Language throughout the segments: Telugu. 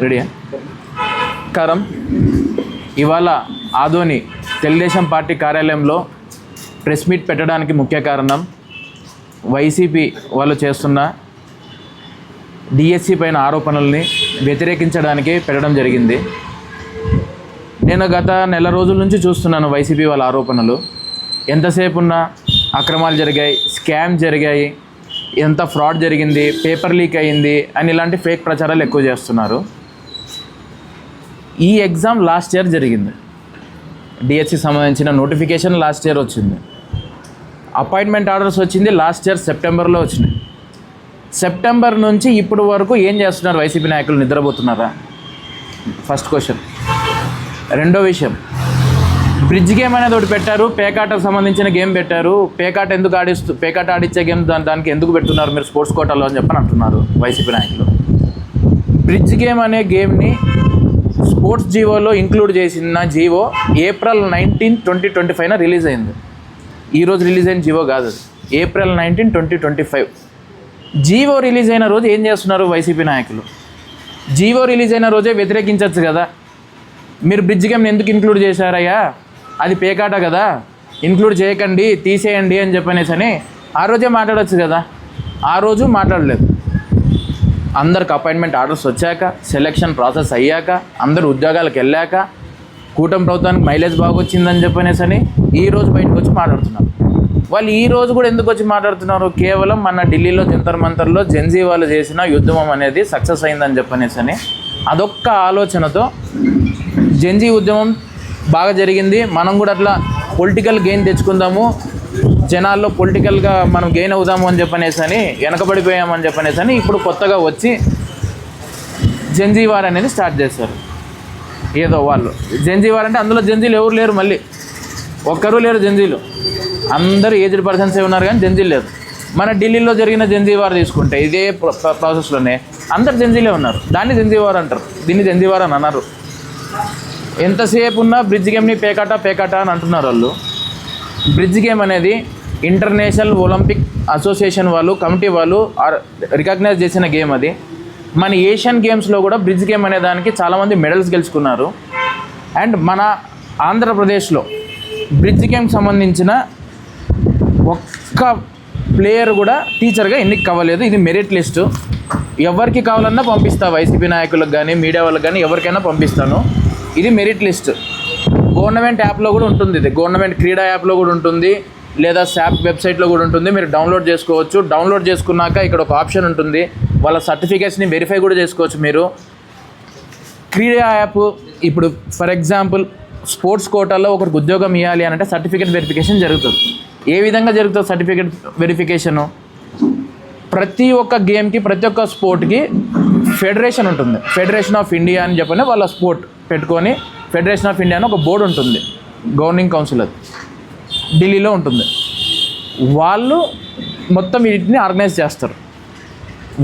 రెడీ కారం ఇవాళ ఆదోని తెలుగుదేశం పార్టీ కార్యాలయంలో ప్రెస్ మీట్ పెట్టడానికి ముఖ్య కారణం వైసీపీ వాళ్ళు చేస్తున్న డిఎస్సి పైన ఆరోపణల్ని వ్యతిరేకించడానికి పెట్టడం జరిగింది. నేను గత నెల రోజుల నుంచి చూస్తున్నాను వైసీపీ వాళ్ళ ఆరోపణలు. ఎంతసేపు ఉన్నా అక్రమాలు జరిగాయి, స్కామ్ జరిగాయి, ఎంత ఫ్రాడ్ జరిగింది, పేపర్ లీక్ అయ్యింది అని ఇలాంటి ఫేక్ ప్రచారాలు ఎక్కువ చేస్తున్నారు. ఈ ఎగ్జామ్ లాస్ట్ ఇయర్ జరిగింది. డిఎస్సి సంబంధించిన నోటిఫికేషన్ లాస్ట్ ఇయర్ వచ్చింది. అపాయింట్మెంట్ ఆర్డర్స్ వచ్చింది లాస్ట్ ఇయర్ సెప్టెంబర్లో వచ్చినాయి. సెప్టెంబర్ నుంచి ఇప్పుడు వరకు ఏం చేస్తున్నారు వైసీపీ నాయకులు? నిద్రపోతున్నారా? First question. రెండో విషయం, బ్రిడ్జ్ గేమ్ అనేది ఒకటి పెట్టారు, పేకాటకు సంబంధించిన గేమ్ పెట్టారు. పేకాట ఆడిచ్చే గేమ్ దానికి ఎందుకు పెడుతున్నారు మీరు స్పోర్ట్స్ కోటాలో అని చెప్పని అంటున్నారు వైసీపీ నాయకులు. బ్రిడ్జ్ గేమ్ అనే గేమ్ని స్పోర్ట్స్ జీవోలో ఇంక్లూడ్ చేసిన జీవో April 19, 2025 రిలీజ్ అయింది. ఈరోజు రిలీజ్ అయిన జీవో కాదు అది. April 19, 2025 జీవో రిలీజ్ అయిన రోజు ఏం చేస్తున్నారు వైసీపీ నాయకులు? జీవో రిలీజ్ అయిన రోజే వ్యతిరేకించవచ్చు కదా. మీరు బ్రిడ్జ్ గేమ్ని ఎందుకు ఇంక్లూడ్ చేశారయ్యా, అది పేకాట కదా, ఇంక్లూడ్ చేయకండి, తీసేయండి అని చెప్పనేసని ఆ రోజే మాట్లాడవచ్చు కదా. ఆ రోజు మాట్లాడలేదు. అందరికి అపాయింట్మెంట్ ఆర్డర్స్ వచ్చాక, సెలక్షన్ ప్రాసెస్ అయ్యాక, అందరు ఉద్యోగాలకు వెళ్ళాక, కూటమి ప్రభుత్వానికి మైలేజ్ బాగా వచ్చిందని చెప్పనేసని ఈరోజు బయటకు వచ్చి మాట్లాడుతున్నారు. వాళ్ళు ఈ రోజు కూడా ఎందుకు వచ్చి మాట్లాడుతున్నారు? కేవలం మన ఢిల్లీలో జంతర్ మంతర్లో జెన్జీ వాళ్ళు చేసిన ఉద్యమం అనేది సక్సెస్ అయిందని చెప్పనేసని అదొక్క ఆలోచనతో జెన్జీ ఉద్యమం బాగా జరిగింది, మనం కూడా అట్లా పొలిటికల్ గెయిన్ తెచ్చుకుందాము, జనాల్లో పొలిటికల్గా మనం గెయిన్ అవుదాము అని చెప్పనేసని వెనకబడిపోయామని చెప్పనేసని ఇప్పుడు కొత్తగా వచ్చి జెన్జీ వార్ అనేది స్టార్ట్ చేస్తారు. ఏదో వాళ్ళు జెన్జీ వార్ అంటే అందులో జెన్జీలు ఎవరు లేరు, మళ్ళీ ఒక్కరు లేరు జెన్జీలు, అందరూ ఏజ్డ్ పర్సన్సే ఉన్నారు కానీ జెన్జీలు లేరు. మన ఢిల్లీలో జరిగిన జెన్జీ వార్ తీసుకుంటే ఇదే ప్రాసెస్లోనే అందరు జెన్జీలే ఉన్నారు. దాన్ని జెన్జీ వార్ అంటారు, దీన్ని జెన్జీ వార్ అని అన్నారు. ఎంతసేపు ఉన్నా బ్రిడ్జ్ గేమ్ని పేకాట అని అంటున్నారు వాళ్ళు. బ్రిడ్జ్ గేమ్ అనేది ఇంటర్నేషనల్ ఒలింపిక్ అసోసియేషన్ వాళ్ళు, కమిటీ వాళ్ళు రికగ్నైజ్ చేసిన గేమ్ అది. మన ఏషియన్ గేమ్స్లో కూడా బ్రిడ్జ్ గేమ్ అనే దానికి చాలామంది మెడల్స్ గెలుచుకున్నారు. అండ్ మన ఆంధ్రప్రదేశ్లో బ్రిడ్జ్ గేమ్కి సంబంధించిన ఒక్క ప్లేయర్ కూడా టీచర్గా ఎన్నిక కావలేదు. ఇది మెరిట్ లిస్టు. ఎవరికి కావాలన్నా పంపిస్తా, వైసీపీ నాయకులకు కానీ మీడియా వాళ్ళకి కానీ ఎవరికైనా పంపిస్తాను. ఇది మెరిట్ లిస్ట్. గవర్నమెంట్ యాప్లో కూడా ఉంటుంది, ఇది గవర్నమెంట్ క్రీడా యాప్లో కూడా ఉంటుంది, లేదా శాప్ వెబ్సైట్లో కూడా ఉంటుంది. మీరు డౌన్లోడ్ చేసుకోవచ్చు. డౌన్లోడ్ చేసుకున్నాక ఇక్కడ ఒక ఆప్షన్ ఉంటుంది, వాళ్ళ సర్టిఫికేట్స్ని వెరిఫై కూడా చేసుకోవచ్చు మీరు. క్రీడా యాప్ ఇప్పుడు ఫర్ ఎగ్జాంపుల్ స్పోర్ట్స్ కోటాలో ఒకరికి ఉద్యోగం ఇవ్వాలి అని అంటే సర్టిఫికేట్ వెరిఫికేషన్ జరుగుతుంది. ఏ విధంగా జరుగుతుంది సర్టిఫికేట్ వెరిఫికేషను? ప్రతి ఒక్క గేమ్కి, ప్రతి ఒక్క స్పోర్ట్కి ఫెడరేషన్ ఉంటుంది. ఫెడరేషన్ ఆఫ్ ఇండియా అని చెప్పని వాళ్ళ స్పోర్ట్ పెట్టుకొని ఫెడరేషన్ ఆఫ్ ఇండియా అని ఒక బోర్డు ఉంటుంది, గవర్నింగ్ కౌన్సిల్, అది ఢిల్లీలో ఉంటుంది. వాళ్ళు మొత్తం వీటిని ఆర్గనైజ్ చేస్తారు.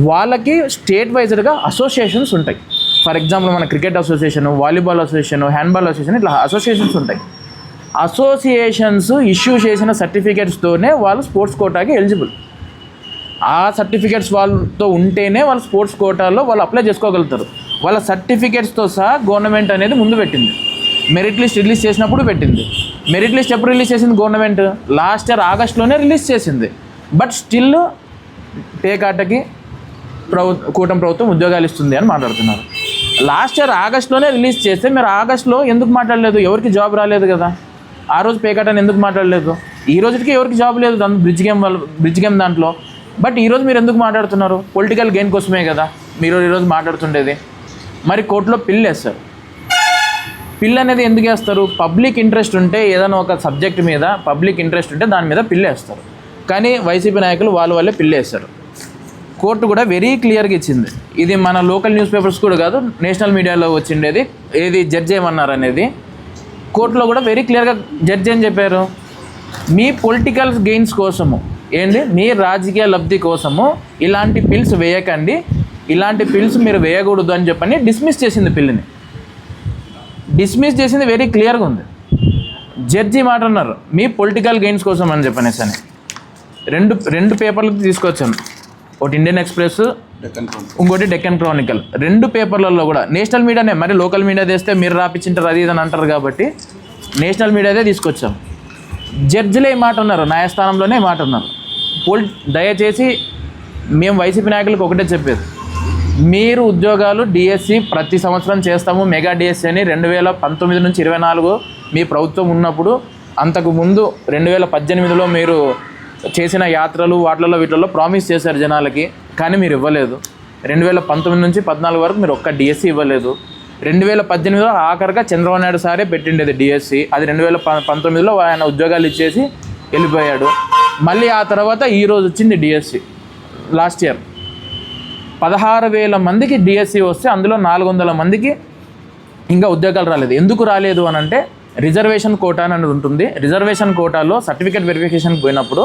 వాళ్ళకి స్టేట్ వైజ్డ్గా అసోసియేషన్స్ ఉంటాయి. ఫర్ ఎగ్జాంపుల్ మన cricket association, volleyball association, handball association, ఇట్లా అసోసియేషన్స్ ఉంటాయి. అసోసియేషన్స్ ఇష్యూ చేసిన సర్టిఫికేట్స్తోనే వాళ్ళు స్పోర్ట్స్ కోటాకి ఎలిజిబుల్. ఆ సర్టిఫికేట్స్ వాళ్ళతో ఉంటేనే వాళ్ళు స్పోర్ట్స్ కోటాలో వాళ్ళు అప్లై చేసుకోగలుగుతారు. వాళ్ళ సర్టిఫికేట్స్తో సహా గవర్నమెంట్ అనేది ముందు పెట్టింది. మెరిట్ లిస్ట్ రిలీజ్ చేసినప్పుడు పెట్టింది. మెరిట్ లిస్ట్ ఎప్పుడు రిలీజ్ చేసింది గవర్నమెంట్? లాస్ట్ ఇయర్ ఆగస్టులోనే రిలీజ్ చేసింది. బట్ స్టిల్ పేకాటకి కూటమి ప్రభుత్వం ఉద్యోగాలు ఇస్తుంది అని మాట్లాడుతున్నారు. లాస్ట్ ఇయర్ ఆగస్టులోనే రిలీజ్ చేస్తే మీరు ఆగస్టులో ఎందుకు మాట్లాడలేదు? ఎవరికి జాబ్ రాలేదు కదా. ఆ రోజు పేకాటని ఎందుకు మాట్లాడలేదు? ఈ రోజుకి ఎవరికి జాబ్ లేదు బ్రిడ్జ్ గేమ్ దాంట్లో. బట్ ఈరోజు మీరు ఎందుకు మాట్లాడుతున్నారు? పొలిటికల్ గెయిన్ కోసమే కదా మీరు ఈరోజు మాట్లాడుతుండేది. మరి కోర్టులో పిల్ వేస్తారు. పిల్ అనేది ఎందుకు వేస్తారు? పబ్లిక్ ఇంట్రెస్ట్ ఉంటే, ఏదైనా ఒక సబ్జెక్ట్ మీద పబ్లిక్ ఇంట్రెస్ట్ ఉంటే దాని మీద పిల్ వేస్తారు. కానీ వైసీపీ నాయకులు వాళ్ళే పిల్ వేస్తారు. కోర్టు కూడా వెరీ క్లియర్గా ఇచ్చింది. ఇది మన లోకల్ న్యూస్ పేపర్స్ కూడా కాదు, నేషనల్ మీడియాలో వచ్చిండేది. ఏది జడ్జి ఏమన్నారు అనేది కోర్టులో కూడా వెరీ క్లియర్గా జడ్జి ఏం చెప్పారు? మీ పొలిటికల్ గెయిన్స్ కోసము, మీ రాజకీయ లబ్ధి కోసము ఇలాంటి పిల్స్ వేయకండి, ఇలాంటి పిల్స్ మీరు వేయకూడదు అని చెప్పని డిస్మిస్ చేసింది. పిల్లిని డిస్మిస్ చేసింది వెరీ క్లియర్గా ఉంది. జడ్జి మాట అన్నారు మీ పొలిటికల్ గెయిన్స్ కోసం అని చెప్పనేసి అని. రెండు పేపర్లకు తీసుకొచ్చాను, ఒకటి ఇండియన్ ఎక్స్ప్రెస్, ఇంకోటి డెక్కన్ క్రానికల్. 2 పేపర్లలో కూడా నేషనల్ మీడియానే, మరి లోకల్ మీడియా తెస్తే మీరు రాపించింటారు అది ఇది అని అంటారు కాబట్టి నేషనల్ మీడియాదే తీసుకొచ్చాం. జడ్జిలే ఈ మాట ఉన్నారు, న్యాయస్థానంలోనే ఈ మాట ఉన్నారు. దయచేసి మేము వైసీపీ నాయకులకు ఒకటే చెప్పేది, మీరు ఉద్యోగాలు డిఎస్సి ప్రతి సంవత్సరం చేస్తాము, మెగా డిఎస్సి అని 2019 నుంచి 24 మీ ప్రభుత్వం ఉన్నప్పుడు, అంతకుముందు 2018లో మీరు చేసిన యాత్రలు వీటిల్లో ప్రామిస్ చేశారు జనాలకి, కానీ మీరు ఇవ్వలేదు. 2019 నుంచి 14 వరకు మీరు ఒక్క డిఎస్సి ఇవ్వలేదు. 2018లో ఆఖరిగా చంద్రబాబు నాయుడు సారే పెట్టిండేది డిఎస్సి, అది 2019లో ఆయన ఉద్యోగాలు ఇచ్చేసి వెళ్ళిపోయాడు. మళ్ళీ ఆ తర్వాత ఈరోజు వచ్చింది డిఎస్సి. లాస్ట్ ఇయర్ 16,000 మందికి డిఎస్సి వస్తే అందులో 400 మందికి ఇంకా ఉద్యోగాలు రాలేదు. ఎందుకు రాలేదు అని అంటే రిజర్వేషన్ కోటా అనేది ఉంటుంది. రిజర్వేషన్ కోటాలో సర్టిఫికేట్ వెరిఫికేషన్ పోయినప్పుడు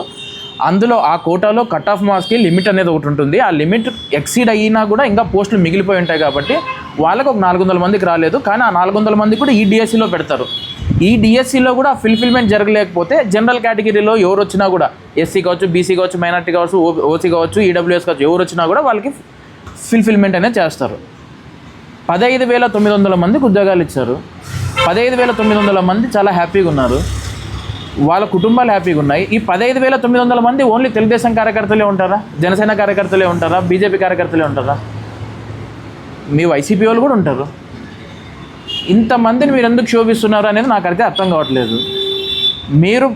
అందులో ఆ కోటాలో కట్ ఆఫ్ మార్క్స్కి లిమిట్ అనేది ఒకటి ఉంటుంది. ఆ లిమిట్ ఎక్సీడ్ అయినా కూడా ఇంకా పోస్టులు మిగిలిపోయి ఉంటాయి కాబట్టి వాళ్ళకు ఒక 400 మందికి రాలేదు. కానీ ఆ 400 మంది కూడా ఈ డిఎస్సిలో పెడతారు. ఈ డిఎస్సిలో కూడా ఫిల్ఫిల్మెంట్ జరగలేకపోతే జనరల్ కేటగిరీలో ఎవరు వచ్చినా కూడా, ఎస్సీ కావచ్చు, బీసీ కావచ్చు, మైనార్టీ కావచ్చు, ఓసీ కావచ్చు, ఈడబ్ల్యూఎస్ కావచ్చు, ఎవరు వచ్చినా కూడా వాళ్ళకి ఫిల్ఫిల్మెంట్ అనేది చేస్తారు. 15,900 మందికి ఉద్యోగాలు ఇచ్చారు. 15,900 మంది చాలా హ్యాపీగా ఉన్నారు, వాళ్ళ కుటుంబాలు హ్యాపీగా ఉన్నాయి. ఈ 15,900 మంది ఓన్లీ తెలుగుదేశం కార్యకర్తలే ఉంటారా, జనసేన కార్యకర్తలే ఉంటారా, బీజేపీ కార్యకర్తలే ఉంటారా? మీ వైసీపీ వాళ్ళు కూడా ఉంటారు. ఇంతమందిని మీరు ఎందుకు శోభిస్తున్నారు అనేది నాకైతే అర్థం కావట్లేదు. మీరు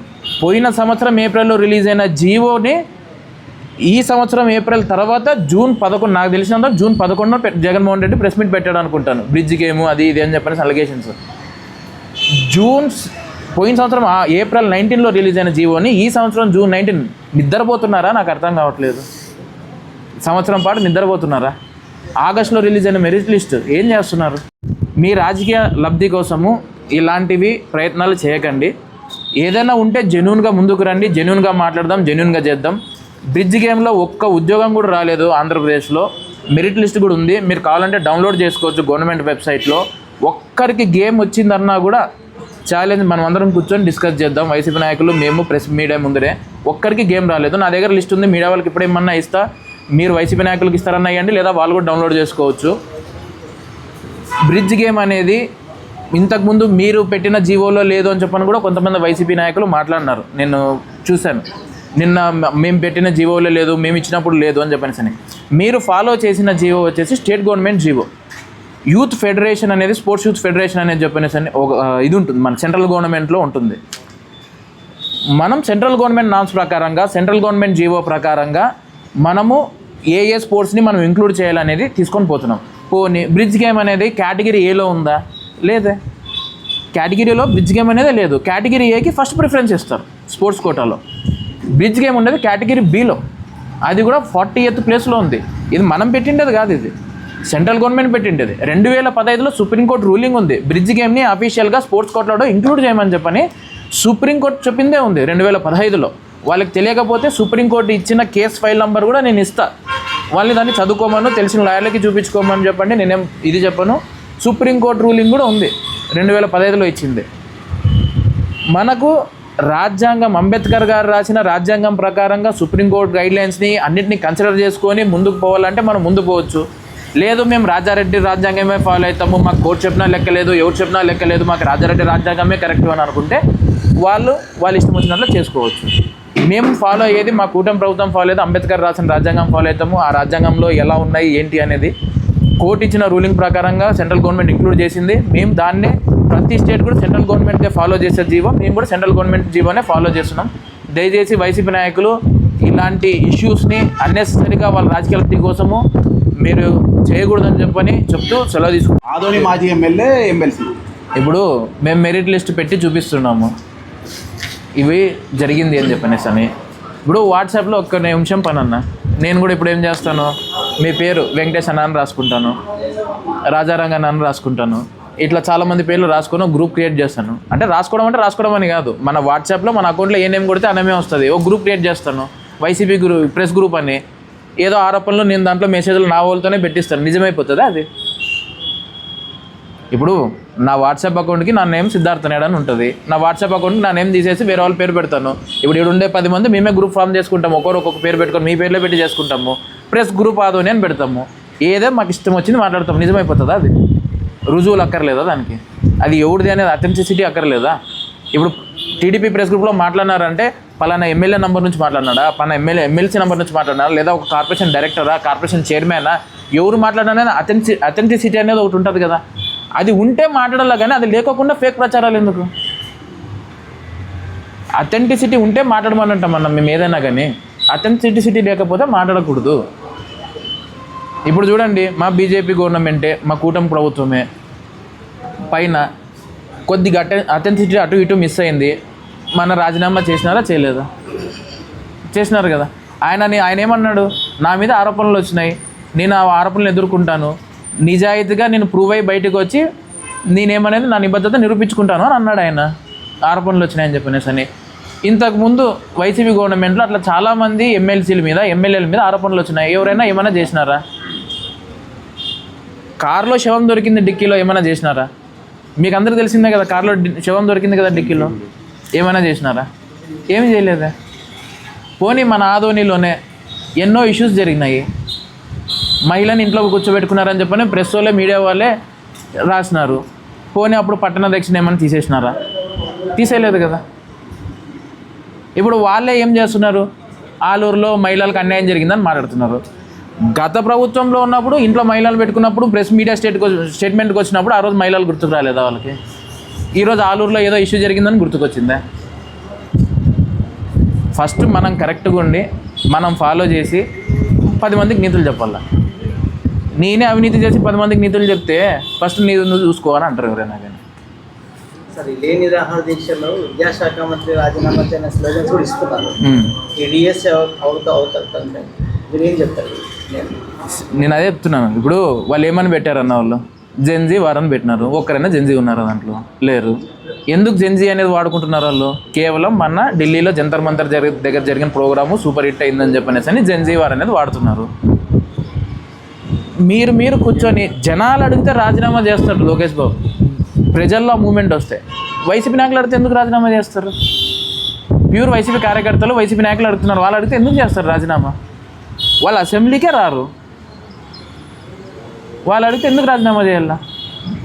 పోయిన సంవత్సరం ఏప్రిల్లో రిలీజ్ అయిన జీవోని ఈ సంవత్సరం ఏప్రిల్ తర్వాత జూన్ 11, నాకు తెలిసినంత June 11 Jaganmohan Reddy press meet పెట్టాడు అనుకుంటాను, బ్రిడ్జ్ గేమ్ అది ఇది అని చెప్పేసి అలిగేషన్స్. పోయిన సంవత్సరం ఏప్రిల్ 19లో రిలీజ్ అయిన జీవోని ఈ సంవత్సరం జూన్ 19 నిద్రపోతున్నారా? నాకు అర్థం కావట్లేదు. సంవత్సరం పాటు నిద్రపోతున్నారా? ఆగస్టులో రిలీజ్ అయిన మెరిట్ లిస్ట్ ఏం చేస్తున్నారు? మీ రాజకీయ లబ్ధి కోసము ఇలాంటివి ప్రయత్నాలు చేయకండి. ఏదైనా ఉంటే జెన్యూన్గా ముందుకు రండి, జెన్యూన్గా మాట్లాడదాం, జెన్యూన్గా చేద్దాం. బ్రిడ్జ్ గేమ్లో ఒక్క ఉద్యోగం కూడా రాలేదు ఆంధ్రప్రదేశ్లో. మెరిట్ లిస్ట్ కూడా ఉంది, మీరు కావాలంటే డౌన్లోడ్ చేసుకోవచ్చు గవర్నమెంట్ వెబ్సైట్లో. ఒక్కరికి గేమ్ వచ్చిందన్నా కూడా ఛాలెంజ్ మనం అందరం కూర్చొని డిస్కస్ చేద్దాం. వైసీపీ నాయకులు, మేము, ప్రెస్ మీడియా ముందరే. ఒక్కరికి గేమ్ రాలేదు. నా దగ్గర లిస్ట్ ఉంది, మీడియా వాళ్ళకి ఇప్పుడేమన్నా ఇస్తా, మీరు వైసీపీ నాయకులకి ఇస్తారన్నా ఇవ్వండి, లేదా వాళ్ళు కూడా డౌన్లోడ్ చేసుకోవచ్చు. బ్రిడ్జ్ గేమ్ అనేది ఇంతకుముందు మీరు పెట్టిన జీవోలో లేదు అని చెప్పని కూడా కొంతమంది వైసీపీ నాయకులు మాట్లాడినారు, నేను చూశాను. నిన్న మేము పెట్టిన జీవోలో లేదు, మేము ఇచ్చినప్పుడు లేదు అని చెప్పేసి. మీరు ఫాలో చేసిన జీవో వచ్చేసి state government GO. Youth federation అనేది, స్పోర్ట్స్ యూత్ ఫెడరేషన్ అనేది చెప్పేసి ఒక ఇది ఉంటుంది, మన సెంట్రల్ గవర్నమెంట్లో ఉంటుంది. మనం సెంట్రల్ గవర్నమెంట్ నామ్స్ ప్రకారంగా, సెంట్రల్ గవర్నమెంట్ జీవో ప్రకారంగా మనము ఏ స్పోర్ట్స్ని మనం ఇంక్లూడ్ చేయాలనేది తీసుకొని పోతున్నాం. పోనీ బ్రిడ్జ్ గేమ్ అనేది కేటగిరీ ఏలో ఉందా? లేదే. కేటగిరీలో బ్రిడ్జ్ గేమ్ అనేది లేదు. కేటగిరీ ఏకి ఫస్ట్ ప్రిఫరెన్స్ ఇస్తారు స్పోర్ట్స్ కోటాలో. బ్రిడ్జ్ గేమ్ ఉండేది కేటగిరీ బిలో, అది కూడా 40th ప్లేస్లో ఉంది. ఇది మనం పెట్టిండేది కాదు, ఇది సెంట్రల్ గవర్నమెంట్ పెట్టిండేది. 2015లో సుప్రీంకోర్టు రూలింగ్ ఉంది, బ్రిడ్జ్ గేమ్ని అఫీషియల్గా స్పోర్ట్స్ కోటాలో ఇంక్లూడ్ చేయమని చెప్పని సుప్రీంకోర్టు చెప్పిందే ఉంది 2015లో. వాళ్ళకి తెలియకపోతే సుప్రీంకోర్టు ఇచ్చిన కేస్ ఫైల్ నెంబర్ కూడా నేను ఇస్తా, వాళ్ళని దాన్ని చదువుకోమను, తెలిసిన లాయర్లకి చూపించుకోమని చెప్పండి, నేనేం ఇది చెప్పను. సుప్రీంకోర్టు రూలింగ్ కూడా ఉంది, 2015లో ఇచ్చింది. మనకు రాజ్యాంగం, అంబేద్కర్ గారు రాసిన రాజ్యాంగం ప్రకారంగా సుప్రీంకోర్టు గైడ్లైన్స్ని అన్నింటినీ కన్సిడర్ చేసుకొని ముందుకు పోవాలంటే మనం ముందు పోవచ్చు. లేదు మేము రాజారెడ్డి రాజ్యాంగమే ఫాలో అవుతాము, మాకు కోర్టు చెప్పినా లెక్కలేదు, ఎవరు చెప్పినా లెక్కలేదు, మాకు రాజారెడ్డి రాజ్యాంగమే కరెక్ట్ అని అనుకుంటే వాళ్ళు ఇష్టం వచ్చినట్లు చేసుకోవచ్చు. మేము ఫాలో అయ్యేది, మా కూటమి ప్రభుత్వం ఫాలో అయ్యేది అంబేద్కర్ రాసిన రాజ్యాంగం ఫాలో అవుతాము. ఆ రాజ్యాంగంలో ఎలా ఉన్నాయి ఏంటి అనేది కోర్టు ఇచ్చిన రూలింగ్ ప్రకారంగా సెంట్రల్ గవర్నమెంట్ ఇంక్లూడ్ చేసింది. మేము దాన్నే ప్రతి స్టేట్ కూడా సెంట్రల్ గవర్నమెంట్కే ఫాలో చేసే జీవో, మేము కూడా సెంట్రల్ గవర్నమెంట్ జీవోనే ఫాలో చేస్తున్నాం. దయచేసి వైసీపీ నాయకులు ఇలాంటి ఇష్యూస్ని అన్నెసరీగా వాళ్ళ రాజకీయ లబ్ధి కోసము మీరు చేయకూడదని చెప్పని చెప్తూ సెలవు తీసుకుంటాం. ఆదోని మాజీ ఎమ్మెల్యే, ఎమ్మెల్సీ ఇప్పుడు మేము మెరిట్ లిస్ట్ పెట్టి చూపిస్తున్నాము, ఇవి జరిగింది అని చెప్పనేసి అని. ఇప్పుడు వాట్సాప్లో ఒక్క నిమిషం పని అన్న, నేను కూడా ఇప్పుడు ఏం చేస్తాను, మీ పేరు వెంకటేష్ అన్న అని రాసుకుంటాను, రాజారంగ అన్న అని రాసుకుంటాను, ఇట్లా చాలామంది పేర్లు రాసుకొని ఒక గ్రూప్ క్రియేట్ చేస్తాను. అంటే రాసుకోవడం అని కాదు, మన వాట్సాప్లో మన అకౌంట్లో ఏ నేమ్ కొడితే ఆ నేమే వస్తుంది. ఒక గ్రూప్ క్రియేట్ చేస్తాను, వైసీపీ గ్రూప్, ప్రెస్ గ్రూప్ అని. ఏదో ఆరోపణలు నేను దాంట్లో మెసేజ్లు నా వాళ్ళతోనే పెట్టిస్తాను, నిజమైపోతుందా అది? ఇప్పుడు నా వాట్సాప్ అకౌంట్కి నా నేమ్ సిద్ధార్థ నాయుడు అని ఉంటుంది, నా వాట్సాప్ అకౌంట్కి నా నేమ్ తీసేసి వేరే వాళ్ళ పేరు పెడతాను. ఇప్పుడు ఇక్కడ ఉండే 10 మంది మేమే గ్రూప్ ఫామ్ చేసుకుంటాము, ఒక్కొక్క పేరు పెట్టుకొని మీ పేర్లే పెట్టి చేసుకుంటాము. ప్రెస్ గ్రూప్ ఆదోని అని పెడతాము. ఏదో మాకు ఇష్టం వచ్చింది మాట్లాడతాం. నిజమైపోతుందా? అది రుజువులు అక్కర్లేదా దానికి? అది ఎవరిది అనేది అథెంటిసిటీ అక్కర్లేదా? ఇప్పుడు టీడీపీ ప్రెస్ గ్రూప్లో మాట్లాడినారంటే పలానా ఎమ్మెల్యే నెంబర్ నుంచి మాట్లాడినాడా, పలానా ఎమ్మెల్సీ నెంబర్ నుంచి మాట్లాడినారా, లేదా ఒక కార్పొరేషన్ డైరెక్టరా, కార్పొరేషన్ చైర్మనా, ఎవరు మాట్లాడినా అథెంటిసిటీ అనేది ఒకటి ఉంటుంది కదా. అది ఉంటే మాట్లాడాలి, కానీ అది లేకోకుండా ఫేక్ ప్రచారాలు ఎందుకు? అథెంటిసిటీ ఉంటే మాట్లాడమని అంటాం మనం మేము ఏదైనా, కానీ అథెంటిసిటీ లేకపోతే మాట్లాడకూడదు. ఇప్పుడు చూడండి, మా బీజేపీ గవర్నమెంటే, మా కూటమి ప్రభుత్వమే పైన కొద్దిగా అథెంటిసిటీ అటు ఇటు మిస్ అయింది. మన రాజీనామా చేసినారా? చేయలేదా? చేసినారు కదా. ఆయన ఏమన్నాడు, నా మీద ఆరోపణలు వచ్చినాయి, నేను ఆ ఆరోపణలు ఎదుర్కొంటాను, నిజాయితీగా నేను ప్రూవ్ అయ్యి బయటకు వచ్చి నేనేమనేది నా నిబద్ధత నిరూపించుకుంటాను అని అన్నాడు. ఆయన ఆరోపణలు వచ్చినాయని చెప్పనేసి అని. ఇంతకుముందు వైసీపీ గవర్నమెంట్లో అట్లా చాలామంది ఎమ్మెల్సీల మీద, ఎమ్మెల్యేల మీద ఆరోపణలు వచ్చినాయి. ఎవరైనా ఏమైనా చేసినారా? కారులో శవం దొరికింది, డిక్కీలో ఏమైనా చేసినారా? మీకు అందరికీ తెలిసిందే కదా, కారులో శవం దొరికింది కదా డిక్కీలో. ఏమైనా చేసినారా? ఏమి చేయలేదా? పోనీ మన ఆదోనిలోనే ఎన్నో ఇష్యూస్ జరిగినాయి. మహిళని ఇంట్లో కూర్చోబెట్టుకున్నారని చెప్పని ప్రెస్ వాళ్ళే, మీడియా వాళ్ళే రాసినారు. పోనీ అప్పుడు పట్టణాధ్యక్షుని ఏమైనా తీసేసినారా? తీసేయలేదు కదా. ఇప్పుడు వాళ్ళే ఏం చేస్తున్నారు, ఆలూరులో మహిళలకు అన్యాయం జరిగిందని మాట్లాడుతున్నారు. గత ప్రభుత్వంలో ఉన్నప్పుడు ఇంట్లో మహిళలు పెట్టుకున్నప్పుడు ప్రెస్ మీడియా స్టేట్మెంట్కి వచ్చినప్పుడు ఆ రోజు మహిళలు గుర్తుకు రాలేదా వాళ్ళకి? ఈరోజు ఆలూరులో ఏదో ఇష్యూ జరిగిందని గుర్తుకొచ్చిందా? ఫస్ట్ మనం కరెక్ట్గా ఉండి మనం ఫాలో చేసి 10 మందికి నీతులు చెప్పాల. నేనే అవినీతి చేసి 10 మందికి నీతులు చెప్తే ఫస్ట్ నువ్వు చూసుకోవాలని అంటారు ఎవరైనా కానీ. సార్, ఇదే నిరాహార దీక్షలో విద్యాశాఖ మంత్రి రాజీనామా చేయని స్లోగన్స్ కూడా ఇస్తున్నారు. ఈ డిఎస్ అవుతారు, మీరు ఏం చెప్తారు? నేను అదే చెప్తున్నాను. ఇప్పుడు వాళ్ళు ఏమని పెట్టారన్న, వాళ్ళు జెన్జీ వారని పెట్టినారు. ఒక్కరైనా జెన్జీ ఉన్నారా దాంట్లో? లేరు. ఎందుకు జెన్జీ అనేది వాడుకుంటున్నారు వాళ్ళు? కేవలం మొన్న ఢిల్లీలో జంతర్ మంతర్ దగ్గర జరిగిన ప్రోగ్రాము సూపర్ హిట్ అయిందని చెప్పనేసి అని జెన్జీ వార్ అనేది వాడుతున్నారు. మీరు కూర్చొని జనాలు అడిగితే రాజీనామా చేస్తారు లోకేష్ బాబు. ప్రజల్లో మూమెంట్ వస్తే వైసీపీ నాయకులు అడిగితే ఎందుకు రాజీనామా చేస్తారు? ప్యూర్ వైసీపీ కార్యకర్తలు వైసీపీ నాయకులు అడుగుతున్నారు, వాళ్ళు అడిగితే ఎందుకు చేస్తారు రాజీనామా? వాళ్ళు అసెంబ్లీకే రారు, వాళ్ళు అడిగితే ఎందుకు రాజీనామా చేయాలా?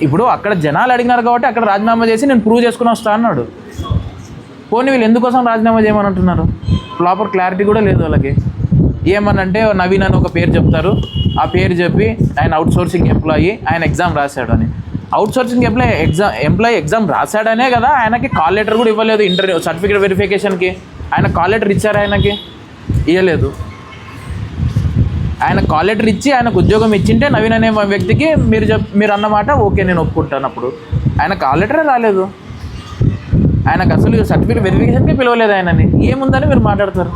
ఇప్పుడు అక్కడ జనాలు అడిగినారు కాబట్టి అక్కడ రాజీనామా చేసి నేను ప్రూవ్ చేసుకుని వస్తా అన్నాడు. పోనీ వీళ్ళు ఎందుకోసం రాజీనామా చేయమని అంటున్నారు? ప్రాపర్ క్లారిటీ కూడా లేదు వాళ్ళకి. ఏమనంటే నవీన్ అని ఒక పేరు చెప్తారు, ఆ పేరు చెప్పి ఆయన అవుట్సోర్సింగ్ ఎంప్లాయీ, ఆయన ఎగ్జామ్ రాశాడు అని. అవుట్సోర్సింగ్ ఎంప్లాయీ ఎగ్జామ్ రాశాడనే కదా ఆయనకి కాల్ లెటర్ కూడా ఇవ్వలేదు. ఇంటర్వ్యూ సర్టిఫికేట్ వెరిఫికేషన్కి ఆయన కాల్ లెటర్ ఇచ్చారు, ఆయనకి ఇవ్వలేదు. ఆయన కాల్ లెటర్ ఇచ్చి ఆయనకు ఉద్యోగం ఇచ్చింటే నవీన్ అనే వ్యక్తికి మీరు అన్నమాట ఓకే నేను ఒప్పుకుంటాను. అప్పుడు ఆయన కాల్ లెటరే రాలేదు, ఆయనకు అసలు సర్టిఫికేట్ వెరిఫికేషన్కి పిలవలేదు ఆయనని. ఏముందని మీరు మాట్లాడతారు?